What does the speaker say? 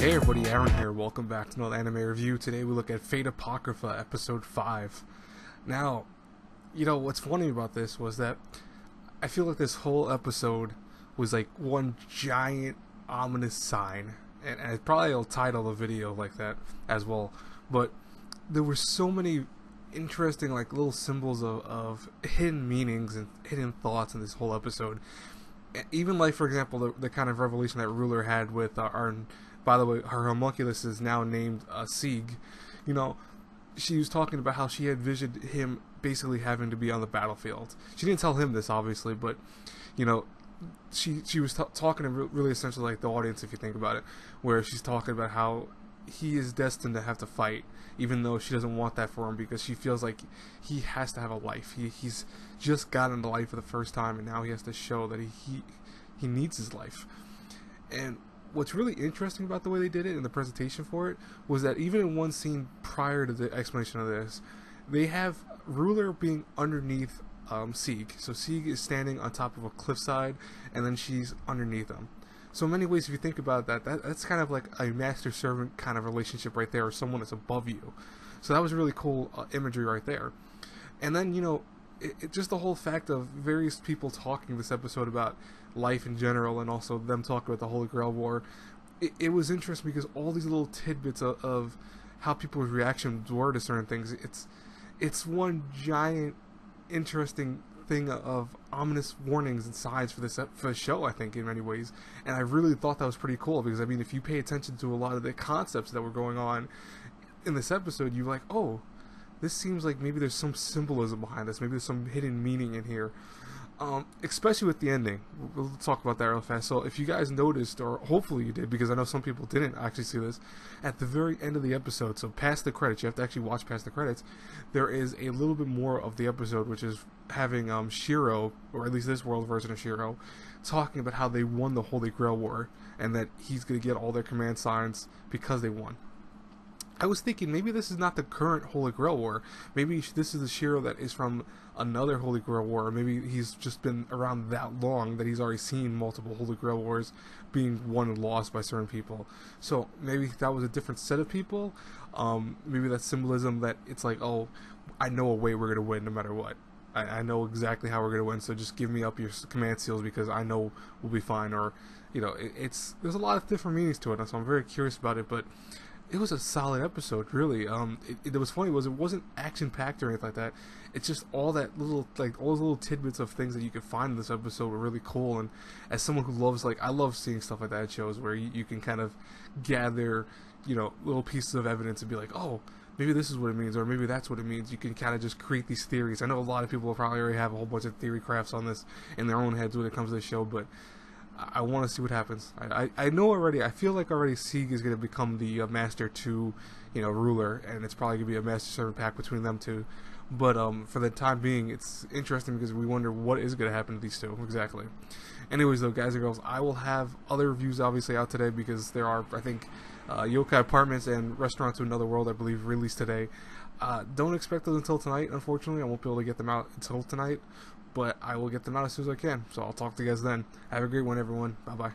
Hey everybody, Aaron here. Welcome back to another anime review. Today we look at Fate Apocrypha, episode 5. Now, what's funny about this was that I feel like this whole episode was like one giant ominous sign. And I probably will title the video like that as well. But there were so many interesting like little symbols of hidden meanings and hidden thoughts in this whole episode. Even like, for example, the kind of revelation that Ruler had with our... By the way, her homunculus is now named Sieg. She was talking about how she had visioned him basically having to be on the battlefield. She didn't tell him this, obviously, but, she was talking to really essentially like the audience, if you think about it, where she's talking about how he is destined to have to fight, even though she doesn't want that for him, because she feels like he has to have a life. He's just gotten into life for the first time, and now he has to show that he needs his life. And what's really interesting about the way they did it in the presentation for it was that even in one scene prior to the explanation of this, they have Ruler being underneath Sieg. So Sieg is standing on top of a cliffside, and then she's underneath him. So in many ways, if you think about that's kind of like a master-servant kind of relationship right there, or someone that's above you. So that was really cool imagery right there. And then, just the whole fact of various people talking this episode about life in general, and also them talking about the Holy Grail War, it was interesting because all these little tidbits of how people's reactions were to certain things, it's one giant interesting thing of ominous warnings and signs for the show, I think, in many ways. And I really thought that was pretty cool, because I mean, if you pay attention to a lot of the concepts that were going on in this episode, you're like, oh, this seems like maybe there's some symbolism behind this. Maybe there's some hidden meaning in here. Especially with the ending. We'll talk about that real fast. So if you guys noticed, or hopefully you did, because I know some people didn't actually see this, at the very end of the episode, so past the credits, you have to actually watch past the credits, there is a little bit more of the episode, which is having Shiro, or at least this world version of Shiro, talking about how they won the Holy Grail War, and that he's going to get all their command signs because they won. I was thinking maybe this is not the current Holy Grail War. Maybe this is the Shiro that is from another Holy Grail War. Or maybe he's just been around that long that he's already seen multiple Holy Grail Wars being won and lost by certain people. So maybe that was a different set of people. Maybe that's symbolism that it's like, oh, I know a way we're going to win no matter what. I know exactly how we're going to win, so just give me up your command seals because I know we'll be fine. Or, there's a lot of different meanings to it, so I'm very curious about it, but it was a solid episode, really. It was funny was it wasn't action-packed or anything like that. It's just all that little, like, all those little tidbits of things that you could find in this episode were really cool. And as someone who loves, like, I love seeing stuff like that in shows where you can kind of gather, little pieces of evidence and be like, oh, maybe this is what it means, or maybe that's what it means. You can kind of just create these theories. I know a lot of people will probably already have a whole bunch of theory crafts on this in their own heads when it comes to the show, but I want to see what happens. I know already. I feel like already Sieg is going to become the master to, Ruler, and it's probably going to be a master-servant pact between them two. But for the time being, it's interesting because we wonder what is going to happen to these two exactly. Anyways, though, guys and girls, I will have other reviews obviously out today because there are, I think, Yokai Apartments and Restaurant to Another World, I believe, released today. Don't expect those until tonight. Unfortunately, I won't be able to get them out until tonight. But I will get them out as soon as I can. So I'll talk to you guys then. Have a great one, everyone. Bye-bye.